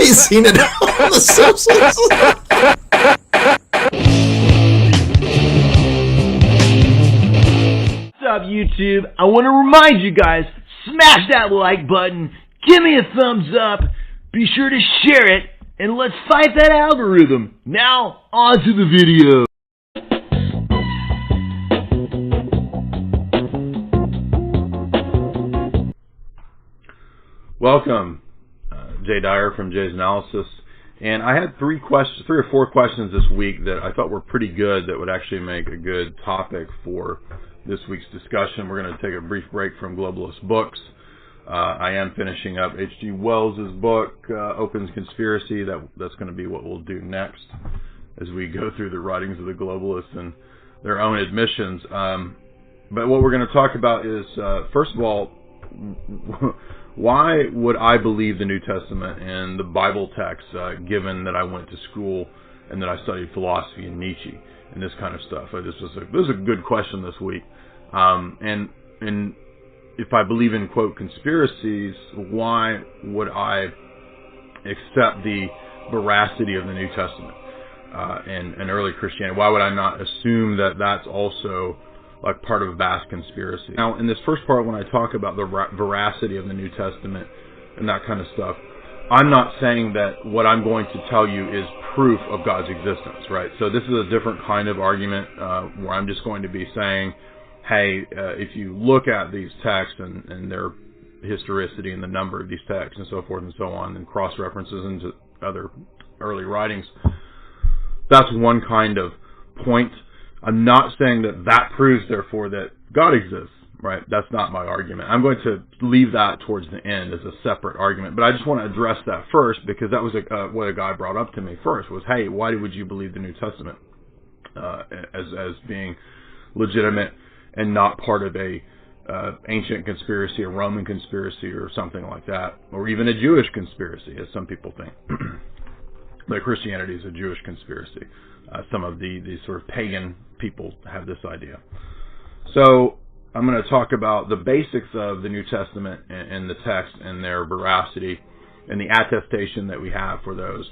already seen it on the socials. What's up, YouTube? I want to remind you guys, smash that like button, give me a thumbs up, be sure to share it, and let's fight that algorithm. Now, on to the video. Welcome, Jay Dyer from Jay's Analysis. And I had three or four questions this week that I thought were pretty good that would actually make a good topic for this week's discussion. We're going to take a brief break from globalist books. I am finishing up H.G. Wells' book, Open's Conspiracy. That's going to be what we'll do next as we go through the writings of the globalists and their own admissions. But what we're going to talk about is, first of all, why would I believe the New Testament and the Bible text, given that I went to school and that I studied philosophy and Nietzsche and this kind of stuff? This was a good question this week. And if I believe in, quote, conspiracies, why would I accept the veracity of the New Testament and early Christianity? Why would I not assume that that's also like part of a vast conspiracy? Now, in this first part, when I talk about the veracity of the New Testament and that kind of stuff, I'm not saying that what I'm going to tell you is proof of God's existence, right? So this is a different kind of argument where I'm just going to be saying, hey, if you look at these texts and their historicity and the number of these texts and so forth and so on, and cross-references into other early writings, that's one kind of point. I'm not saying that proves, therefore, that God exists, right? That's not my argument. I'm going to leave that towards the end as a separate argument. But I just want to address that first because that was what a guy brought up to me first was, hey, why would you believe the New Testament as being legitimate and not part of a ancient conspiracy, a Roman conspiracy or something like that, or even a Jewish conspiracy, as some people think. But Christianity is a Jewish conspiracy. Some of the sort of pagan people have this idea. So I'm going to talk about the basics of the New Testament and the text and their veracity and the attestation that we have for those.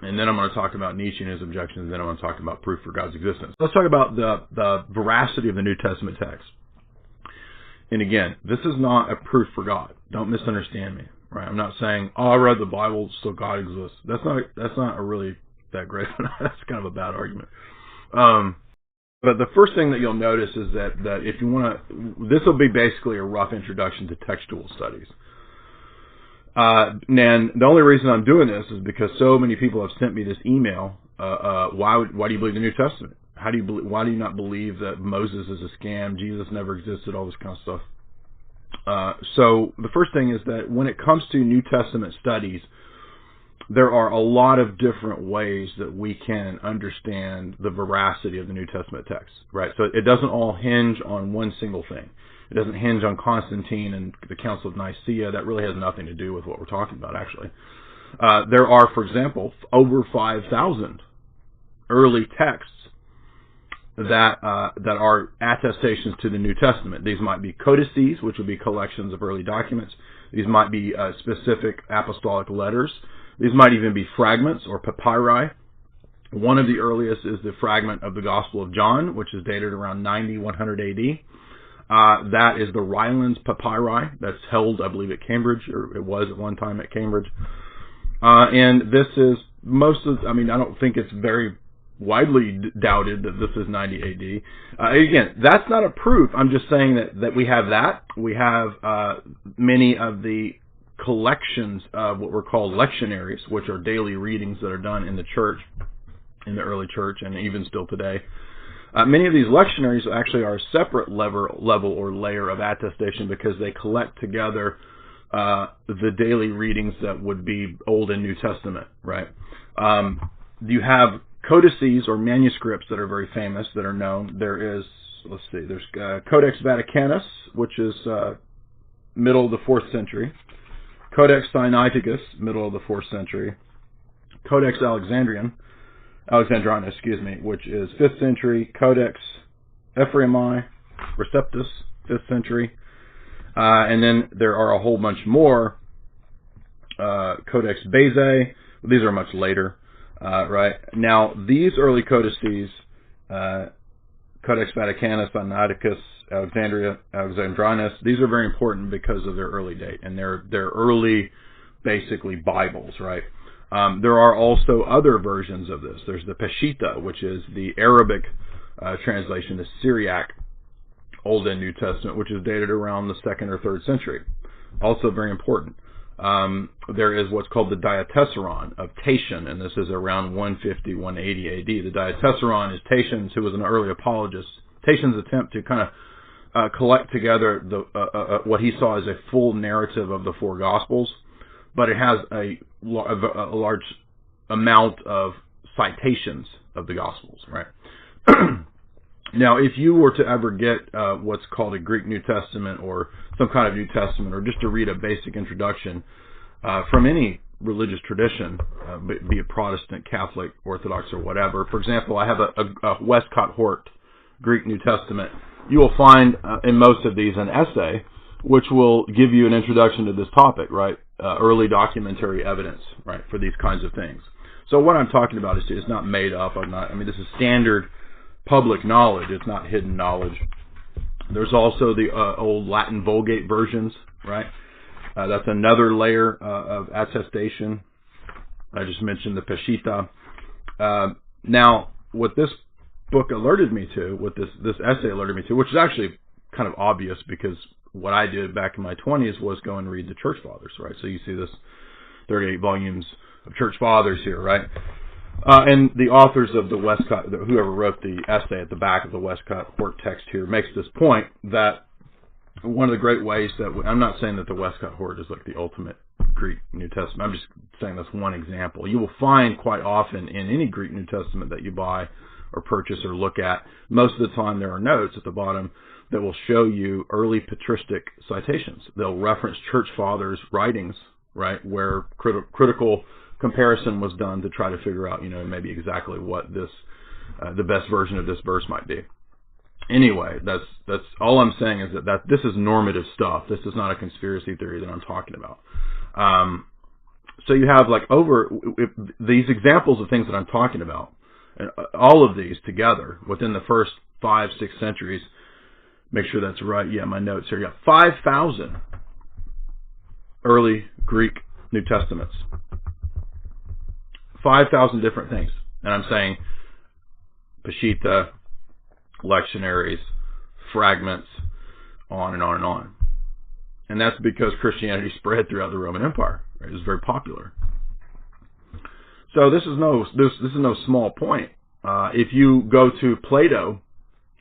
And then I'm going to talk about Nietzsche and his objections, and then I'm going to talk about proof for God's existence. Let's talk about the veracity of the New Testament text. And again, this is not a proof for God. Don't misunderstand me, right? I'm not saying, I read the Bible, so God exists. That's not a really that great. That's kind of a bad argument. But the first thing that you'll notice is that if you want to, this will be basically a rough introduction to textual studies. And the only reason I'm doing this is because so many people have sent me this email. Why do you believe the New Testament? Why do you not believe that Moses is a scam? Jesus never existed. All this kind of stuff. So the first thing is that when it comes to New Testament studies, there are a lot of different ways that we can understand the veracity of the New Testament text, right? So it doesn't all hinge on one single thing. It doesn't hinge on Constantine and the Council of Nicaea. That really has nothing to do with what we're talking about, actually. There are, for example, over 5,000 early texts that are attestations to the New Testament. These might be codices, which would be collections of early documents. These might be specific apostolic letters. These might even be fragments or papyri. One of the earliest is the fragment of the Gospel of John, which is dated around 9100 AD. That is the Rylands papyri that's held, I believe, at Cambridge, or it was at one time at Cambridge. And this is I don't think it's very widely doubted that this is 90 AD. Again, that's not a proof. I'm just saying that we have that. We have many of the collections of what were called lectionaries, which are daily readings that are done in the church, in the early church, and even still today. Many of these lectionaries actually are a separate level or layer of attestation because they collect together the daily readings that would be Old and New Testament, right? You have codices or manuscripts that are very famous that are known. There's Codex Vaticanus, which is middle of the 4th century. Codex Sinaiticus, middle of the 4th century. Codex Alexandrinus, which is 5th century. Codex Ephraemi Receptus, 5th century. And then there are a whole bunch more Codex Bezae. These are much later, right? Now, these early codices, Codex Vaticanus, Sinaiticus, Alexandrinus, these are very important because of their early date, and they're early, basically, Bibles, right? There are also other versions of this. There's the Peshitta, which is the Arabic translation, the Syriac Old and New Testament, which is dated around the 2nd or 3rd century. Also very important. There is what's called the Diatessaron of Tatian, and this is around 150, 180 AD. The Diatessaron is Tatian's, who was an early apologist. Tatian's attempt to kind of collect together what he saw as a full narrative of the four Gospels, but it has a large amount of citations of the Gospels, right? Now, if you were to ever get what's called a Greek New Testament or some kind of New Testament, or just to read a basic introduction from any religious tradition, be it Protestant, Catholic, Orthodox, or whatever. For example, I have a Westcott Hort Greek New Testament. You will find in most of these an essay which will give you an introduction to this topic, right? Early documentary evidence, right, for these kinds of things. So what I'm talking about is not made up. This is standard public knowledge. It's not hidden knowledge. There's also the old Latin Vulgate versions, right? That's another layer of attestation. I just mentioned the Peshitta. Now, what this book alerted me to, what this essay alerted me to, which is actually kind of obvious because what I did back in my 20s was go and read the Church Fathers, right? So you see this 38 volumes of Church Fathers here, right? And the authors of the Westcott, whoever wrote the essay at the back of the Westcott Hort text here, makes this point that one of the great ways that I'm not saying that the Westcott Hort is like the ultimate Greek New Testament. I'm just saying that's one example. You will find quite often in any Greek New Testament that you buy or purchase or look at, most of the time there are notes at the bottom that will show you early patristic citations. They'll reference Church Fathers' writings, right, where critical comparison was done to try to figure out, maybe exactly what this, the best version of this verse might be. Anyway, that's all I'm saying is that this is normative stuff. This is not a conspiracy theory that I'm talking about. So you have these examples of things that I'm talking about, and all of these together within the first 5-6 centuries. Make sure that's right. Yeah, my notes here. You got 5,000 early Greek New Testaments. 5,000 different things. And I'm saying Peshitta, lectionaries, fragments, on and on and on. And that's because Christianity spread throughout the Roman Empire. Right? It was very popular. So this is no small point. If you go to Plato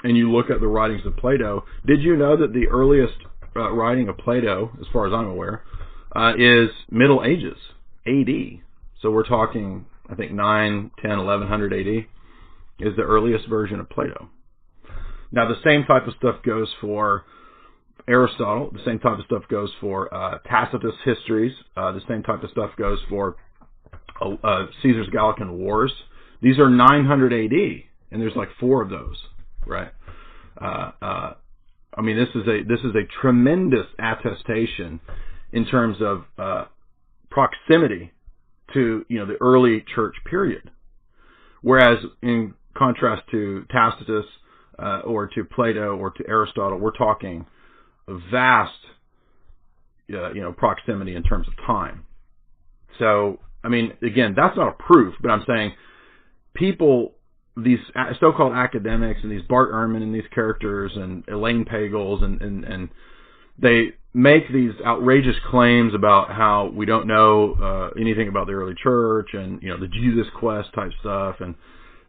and you look at the writings of Plato, did you know that the earliest writing of Plato, as far as I'm aware, is Middle Ages, AD. So we're talking, I think, 9, 10, 1100 AD is the earliest version of Plato. Now, the same type of stuff goes for Aristotle. The same type of stuff goes for Tacitus' histories. The same type of stuff goes for Caesar's Gallican Wars. These are 900 AD, and there's like 4 of those, right? This is a tremendous attestation in terms of proximity to the early church period. Whereas in contrast to Tacitus or to Plato or to Aristotle, we're talking a vast proximity in terms of time. So again, that's not a proof, but I'm saying people, these so-called academics and these Bart Ehrman and these characters and Elaine Pagels and they make these outrageous claims about how we don't know anything about the early church and the Jesus quest type stuff, and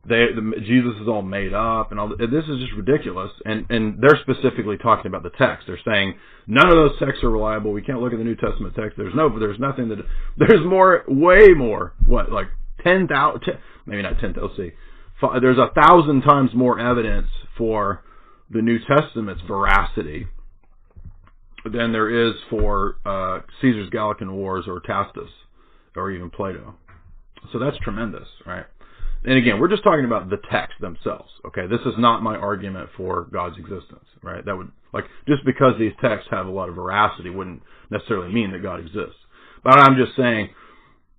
Jesus is all made up and all. This is just ridiculous, and they're specifically talking about the text. They're saying none of those texts are reliable. We can't look at the New Testament text. There's nothing that there's more, way more. What, like 10,000? Maybe not 10,000. Let's see. There's 1,000 times more evidence for the New Testament's veracity than there is for Caesar's Gallican Wars or Tacitus or even Plato. So that's tremendous, right? And again, we're just talking about the text themselves, okay? This is not my argument for God's existence, right? That would, just because these texts have a lot of veracity wouldn't necessarily mean that God exists. But I'm just saying,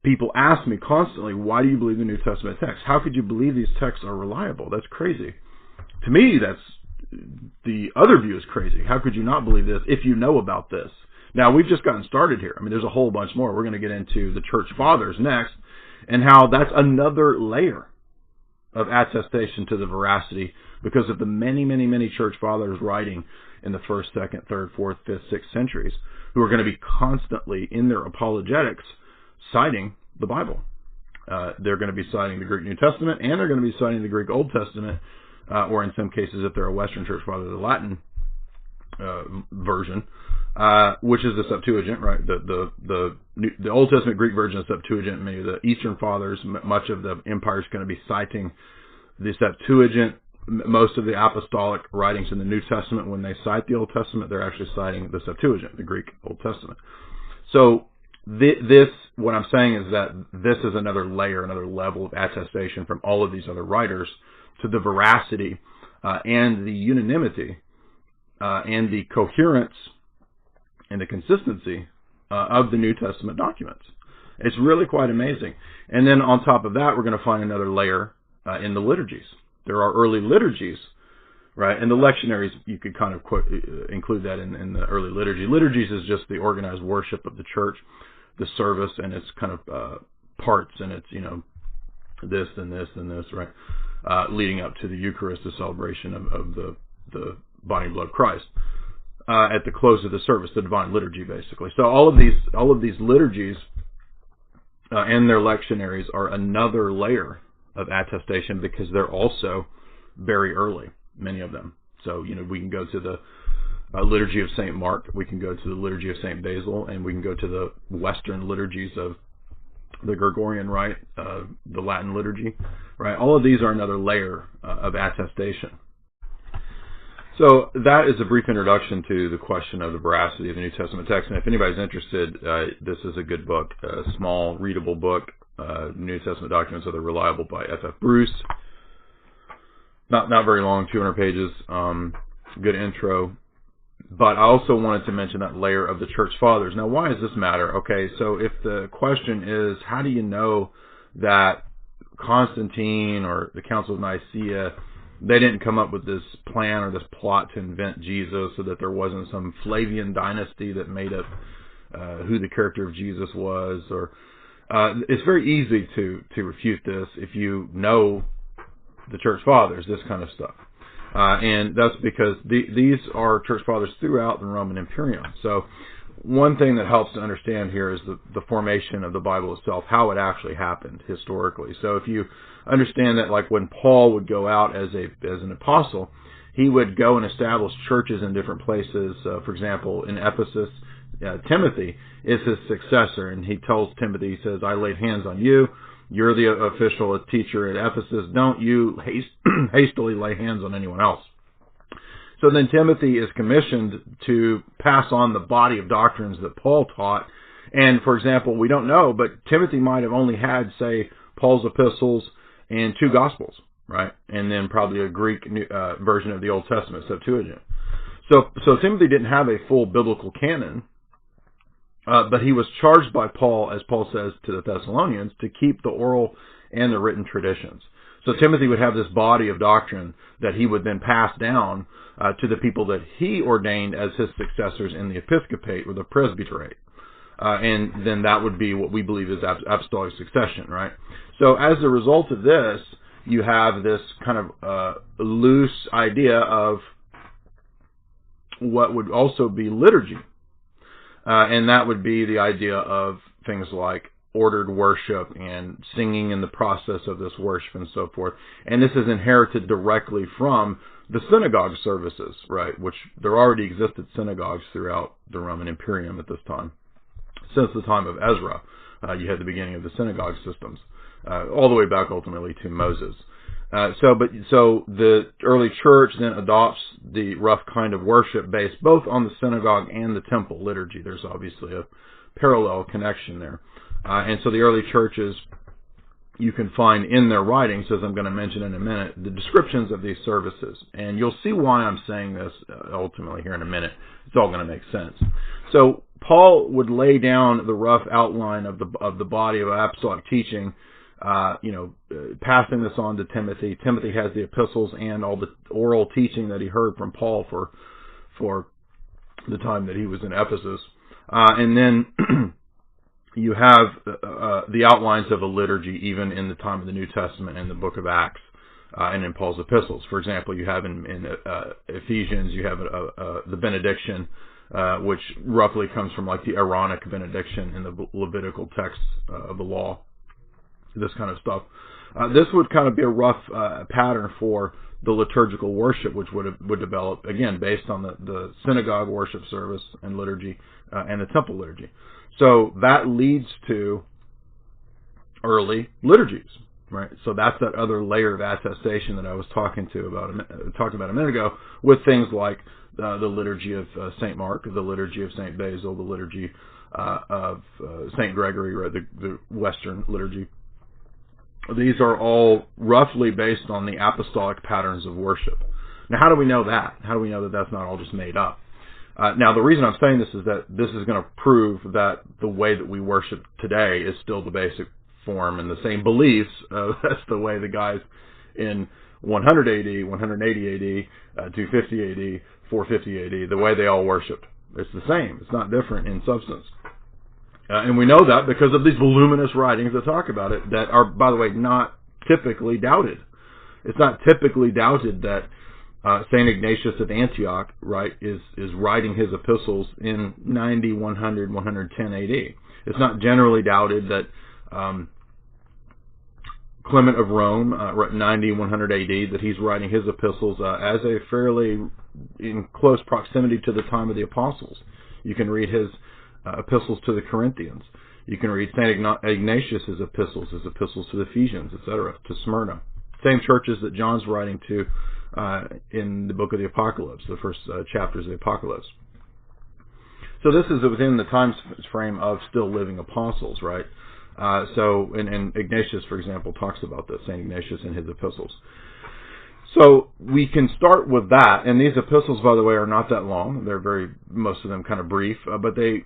people ask me constantly, why do you believe the New Testament text? How could you believe these texts are reliable? That's crazy. To me, the other view is crazy. How could you not believe this if you know about this? Now, we've just gotten started here. I mean, there's a whole bunch more. We're going to get into the church fathers next, and how that's another layer of attestation to the veracity because of the many, many, many church fathers writing in the 1st, 2nd, 3rd, 4th, 5th, 6th centuries who are going to be constantly in their apologetics citing the Bible. They're going to be citing the Greek New Testament, and they're going to be citing the Greek Old Testament, or in some cases, if they're a Western church father, the Latin version, which is the Septuagint, right? The Old Testament Greek version is Septuagint. Many of the Eastern fathers, much of the empire is going to be citing the Septuagint. Most of the apostolic writings in the New Testament, when they cite the Old Testament, they're actually citing the Septuagint, the Greek Old Testament. So this, what I'm saying is that this is another layer, another level of attestation from all of these other writers to the veracity and the unanimity and the coherence and the consistency of the New Testament documents. It's really quite amazing. And then on top of that, we're going to find another layer in the liturgies. There are early liturgies, right? And the lectionaries, you could kind of include that in the early liturgy. Liturgies is just the organized worship of the church, the service, and its kind of parts, and it's, this and this and this, right? Leading up to the Eucharist, the celebration of the body and blood of Christ. At the close of the service, the divine liturgy, basically. So all of these liturgies and their lectionaries are another layer of attestation because they're also very early, many of them. So, we can go to the liturgy of St. Mark, we can go to the liturgy of St. Basil, and we can go to the Western liturgies of the Gregorian Rite, the Latin liturgy, right? All of these are another layer of attestation. So that is a brief introduction to the question of the veracity of the New Testament text. And if anybody's interested, this is a good book, a small, readable book, New Testament Documents of the Reliable by F.F. Bruce. Not very long, 200 pages. Good intro. But I also wanted to mention that layer of the Church Fathers. Now, why does this matter? Okay, so if the question is, how do you know that Constantine or the Council of Nicaea, they didn't come up with this plan or this plot to invent Jesus so that there wasn't some Flavian dynasty that made up who the character of Jesus was? Or it's very easy to refute this if you know the Church Fathers, this kind of stuff. And that's because these are Church Fathers throughout the Roman Imperium. So one thing that helps to understand here is the formation of the Bible itself, how it actually happened historically. So if you understand that, like when Paul would go out as an apostle, he would go and establish churches in different places. For example, in Ephesus, Timothy is his successor, and he tells Timothy, he says, I laid hands on you. You're the official teacher at Ephesus. Don't you hastily lay hands on anyone else. So then Timothy is commissioned to pass on the body of doctrines that Paul taught. And, for example, we don't know, but Timothy might have only had, say, Paul's epistles and 2 Gospels, right? And then probably a Greek version of the Old Testament, Septuagint. So Timothy didn't have a full biblical canon, but he was charged by Paul, as Paul says to the Thessalonians, to keep the oral and the written traditions. So Timothy would have this body of doctrine that he would then pass down to the people that he ordained as his successors in the episcopate or the presbyterate. And then that would be what we believe is apostolic succession, right? So as a result of this, you have this kind of loose idea of what would also be liturgy. And that would be the idea of things like ordered worship and singing in the process of this worship and so forth. And this is inherited directly from the synagogue services, right? Which there already existed synagogues throughout the Roman Imperium at this time. Since the time of Ezra, you had the beginning of the synagogue systems, all the way back ultimately to Moses. So the early church then adopts the rough kind of worship based both on the synagogue and the temple liturgy. There's obviously a parallel connection there. And so the early churches you can find in their writings, as I'm going to mention in a minute, the descriptions of these services. And you'll see why I'm saying this ultimately here in a minute. It's all going to make sense. So Paul would lay down the rough outline of the body of apostolic teaching, passing this on to Timothy. Timothy has the epistles and all the oral teaching that he heard from Paul for the time that he was in Ephesus. And then you have the outlines of a liturgy even in the time of the New Testament and the book of Acts and in Paul's epistles. For example, you have in Ephesians, you have the benediction, which roughly comes from like the Aaronic benediction in the Levitical texts of the law, this kind of stuff. This would kind of be a rough pattern for the liturgical worship, which would develop, again, based on the synagogue worship service and liturgy and the temple liturgy. So that leads to early liturgies, right? So that's that other layer of attestation that I was talking about a minute ago, with things like the liturgy of St. Mark, the liturgy of St. Basil, the liturgy of St. Gregory, right? The Western liturgy. These are all roughly based on the apostolic patterns of worship. Now, how do we know that? How do we know that that's not all just made up? Now, the reason I'm saying this is that this is going to prove that the way that we worship today is still the basic form and the same beliefs as the way the guys in 100 AD, 180 AD, 250 AD, 450 AD, the way they all worshipped. It's the same. It's not different in substance. And we know that because of these voluminous writings that talk about it that are, by the way, not typically doubted. It's not typically doubted that St. Ignatius of Antioch, right, is writing his epistles in 90, 100, 110 AD. It's not generally doubted that Clement of Rome, 90, 100 AD, that he's writing his epistles as a fairly in close proximity to the time of the apostles. You can read his epistles to the Corinthians. You can read St. Ignatius' epistles, his epistles to the Ephesians, etc., to Smyrna. Same churches that John's writing to in the book of the Apocalypse, the first chapters of the Apocalypse. So this is within the time frame of still living apostles, right? And Ignatius, for example, talks about this, St. Ignatius in his epistles. So we can start with that, and these epistles, by the way, are not that long. They're most of them kind of brief, but they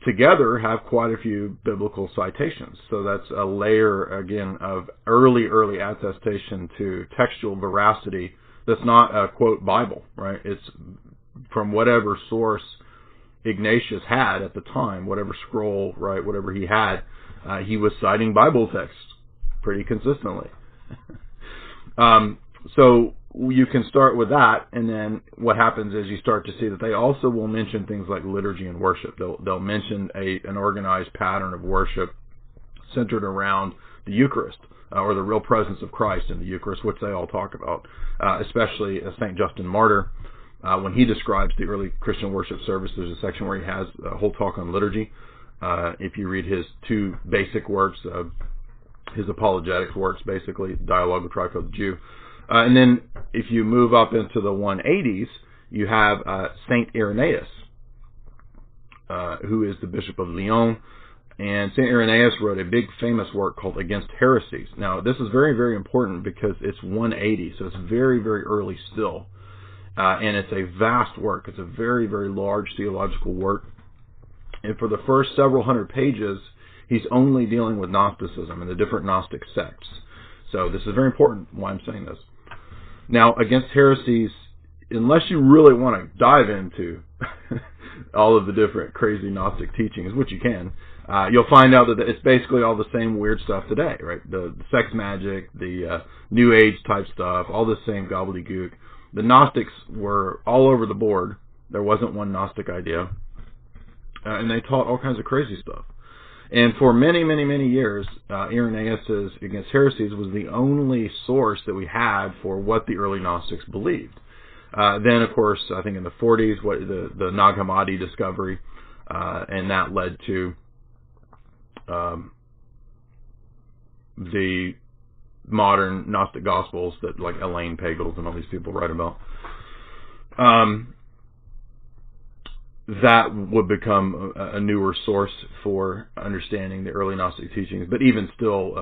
together have quite a few biblical citations. So that's a layer, again, of early attestation to textual veracity that's not a, quote, Bible, right? It's from whatever source Ignatius had at the time, whatever scroll, right, whatever he had, he was citing Bible texts pretty consistently. So you can start with that, and then what happens is you start to see that they also will mention things like liturgy and worship. They'll mention an organized pattern of worship centered around the Eucharist, or the real presence of Christ in the Eucharist, which they all talk about, especially St. Justin Martyr. When he describes the early Christian worship service, there's a section where he has a whole talk on liturgy. If you read his two basic works, his apologetics works, basically, Dialogue with Trifold Jew. And then if you move up into the 180s, you have St. Irenaeus, who is the Bishop of Lyon. And St. Irenaeus wrote a big famous work called Against Heresies. Now, this is very, very important because it's 180, so it's very, very early still. And it's a vast work. It's a very, very large theological work. And for the first several hundred pages, he's only dealing with Gnosticism and the different Gnostic sects. So this is very important, why I'm saying this. Now, Against Heresies, unless you really want to dive into all of the different crazy Gnostic teachings, which you can, you'll find out that it's basically all the same weird stuff today, right? The sex magic, the New Age type stuff, all the same gobbledygook. The Gnostics were all over the board. There wasn't one Gnostic idea. And they taught all kinds of crazy stuff. And for many, many, many years, Irenaeus' Against Heresies was the only source that we had for what the early Gnostics believed. Then, of course, I think in the 40s, the Nag Hammadi discovery, and that led to the modern Gnostic Gospels that, like, Elaine Pagels and all these people write about. that would become a newer source for understanding the early Gnostic teachings. But even still,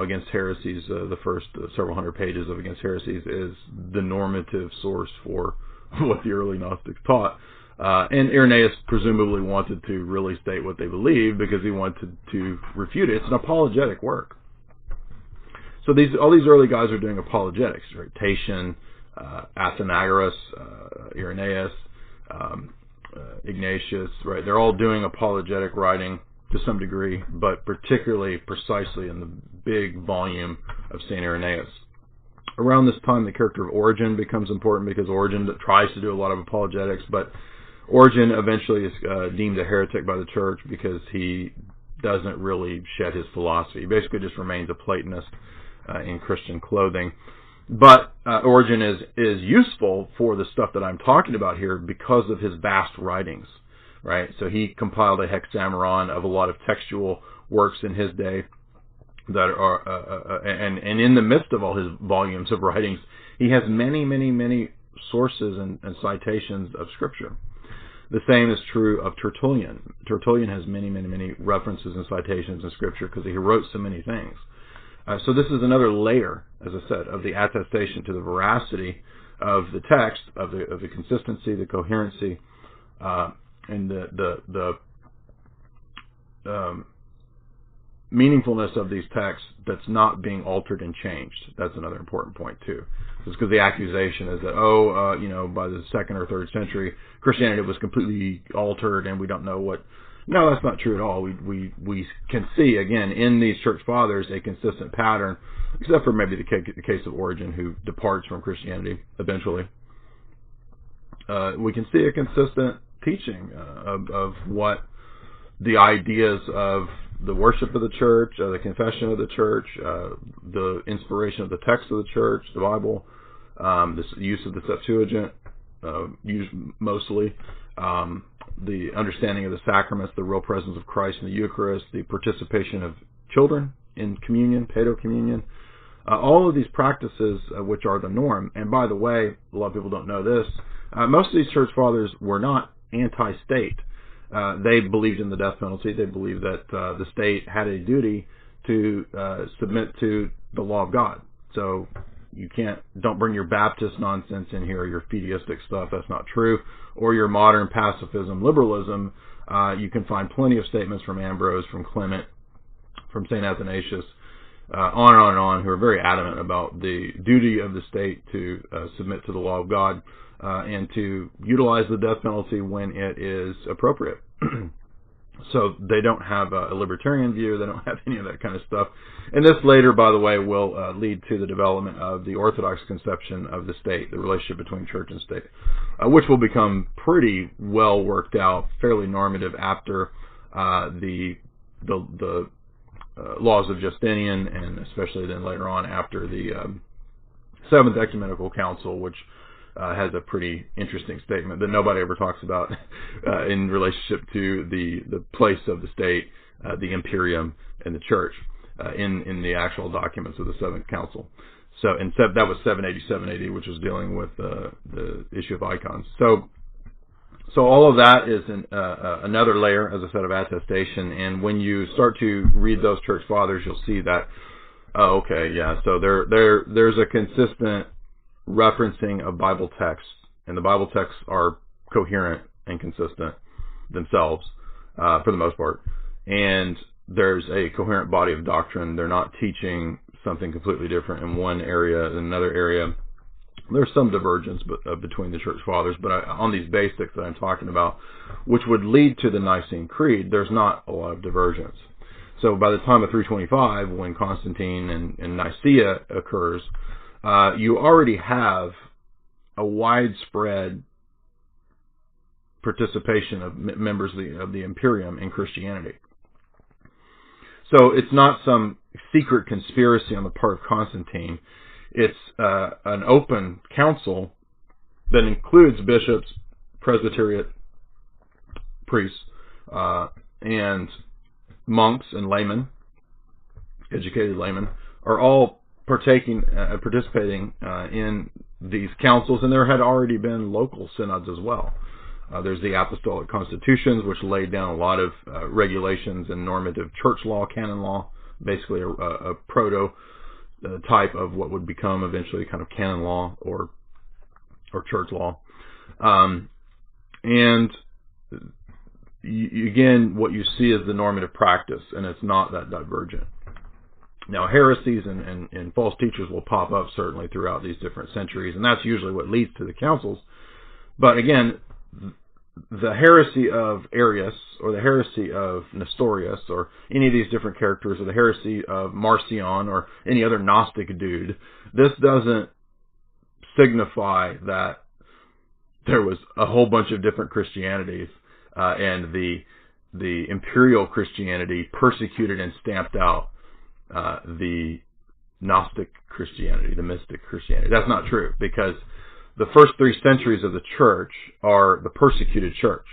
Against Heresies, the first several hundred pages of Against Heresies is the normative source for what the early Gnostics taught. And Irenaeus presumably wanted to really state what they believed because he wanted to refute it. It's an apologetic work. So all these early guys are doing apologetics, right? Tatian, Athenagoras, Irenaeus, Ignatius, right? They're all doing apologetic writing to some degree, but particularly precisely in the big volume of St. Irenaeus. Around this time, the character of Origen becomes important because Origen tries to do a lot of apologetics, but Origen eventually is deemed a heretic by the church because he doesn't really shed his philosophy. He basically just remains a Platonist in Christian clothing. But Origen is useful for the stuff that I'm talking about here because of his vast writings, right? So he compiled a hexameron of a lot of textual works in his day that are, and in the midst of all his volumes of writings, he has many, many, many sources and citations of Scripture. The same is true of Tertullian. Tertullian has many, many, many references and citations in Scripture because he wrote so many things. So this is another layer, as I said, of the attestation to the veracity of the text, of the consistency, the coherency, and the meaningfulness of these texts that's not being altered and changed. That's another important point too. It's because the accusation is that by the 2nd or 3rd century, Christianity was completely altered and we don't know what. No, that's not true at all. We can see, again, in these church fathers, a consistent pattern, except for maybe the case of Origen, who departs from Christianity eventually. We can see a consistent teaching of what the ideas of the worship of the church, the confession of the church, the inspiration of the text of the church, the Bible, the use of the Septuagint, used mostly, the understanding of the sacraments, the real presence of Christ in the Eucharist, the participation of children in communion, paedo-communion, all of these practices which are the norm. And by the way, a lot of people don't know this, most of these church fathers were not anti-state. They believed in the death penalty. They believed that the state had a duty to submit to the law of God. So don't bring your Baptist nonsense in here, your fideistic stuff. That's not true. Or your modern pacifism, liberalism. You can find plenty of statements from Ambrose, from Clement, from St. Athanasius, on and on and on, who are very adamant about the duty of the state to submit to the law of God and to utilize the death penalty when it is appropriate. So they don't have a libertarian view. They don't have any of that kind of stuff. And this later, by the way, will lead to the development of the Orthodox conception of the state, the relationship between church and state, which will become pretty well worked out, fairly normative after the laws of Justinian, and especially then later on after the Seventh Ecumenical Council, which has a pretty interesting statement that nobody ever talks about in relationship to the place of the state, the imperium, and the church in the actual documents of the Seventh Council. So, that was 787 AD, which was dealing with the issue of icons. So all of that is another layer, as I said, of attestation. And when you start to read those church fathers, you'll see that. Oh, okay, yeah. So there's a consistent referencing of Bible texts, and the Bible texts are coherent and consistent themselves for the most part, and there's a coherent body of doctrine. They're not teaching something completely different in one area than another area. There's some divergence between the church fathers, but on these basics that I'm talking about, which would lead to the Nicene Creed, there's not a lot of divergence. So by the time of 325, when Constantine and Nicaea occurs, you already have a widespread participation of members of the Imperium in Christianity. So it's not some secret conspiracy on the part of Constantine. It's an open council that includes bishops, presbyteriate, priests, and monks and laymen, educated laymen, are all participating in these councils, and there had already been local synods as well. There's the Apostolic Constitutions, which laid down a lot of regulations and normative church law, canon law, basically a prototype of what would become eventually kind of canon law or church law. And again, what you see is the normative practice, and it's not that divergent. Now, heresies and false teachers will pop up certainly throughout these different centuries, and that's usually what leads to the councils. But again, the heresy of Arius, or the heresy of Nestorius, or any of these different characters, or the heresy of Marcion, or any other Gnostic dude, this doesn't signify that there was a whole bunch of different Christianities, and the imperial Christianity persecuted and stamped out the Gnostic Christianity, the mystic Christianity. That's not true, because the first 3 centuries of the church are the persecuted church.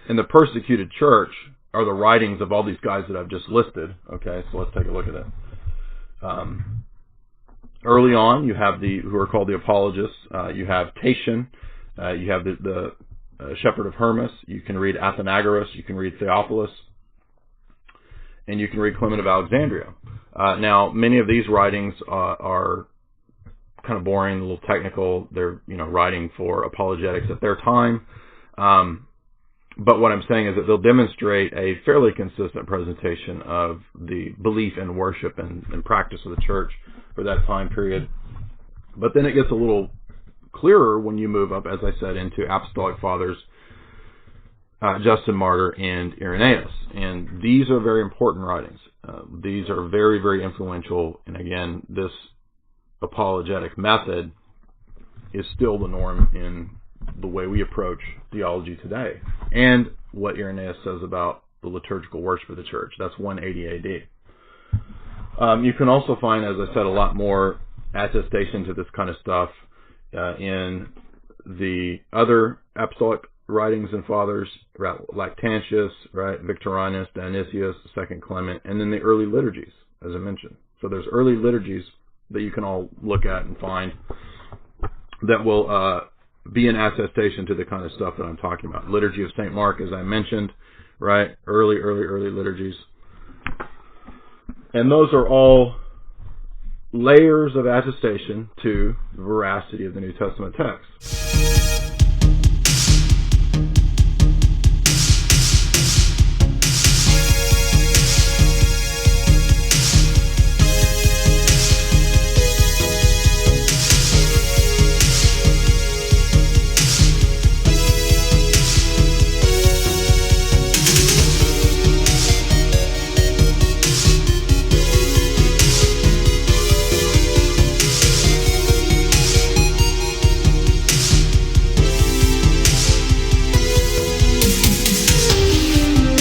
And the persecuted church are the writings of all these guys that I've just listed. Okay, so let's take a look at it. Early on, you have who are called the apologists. You have Tatian. You have the shepherd of Hermas. You can read Athenagoras. You can read Theophilus. And you can read Clement of Alexandria. Now, many of these writings are kind of boring, a little technical. They're writing for apologetics at their time. But what I'm saying is that they'll demonstrate a fairly consistent presentation of the belief and worship and practice of the church for that time period. But then it gets a little clearer when you move up, as I said, into Apostolic Fathers, Justin Martyr, and Irenaeus. And these are very important writings. These are very, very influential. And again, this apologetic method is still the norm in the way we approach theology today. And what Irenaeus says about the liturgical worship of the church. That's 180 AD. You can also find, as I said, a lot more attestation to this kind of stuff in the other apostolic writings and fathers, Lactantius, right, Victorinus, Dionysius, Second Clement, and then the early liturgies, as I mentioned. So there's early liturgies that you can all look at and find that will be an attestation to the kind of stuff that I'm talking about. Liturgy of St. Mark, as I mentioned, right? Early liturgies. And those are all layers of attestation to the veracity of the New Testament text.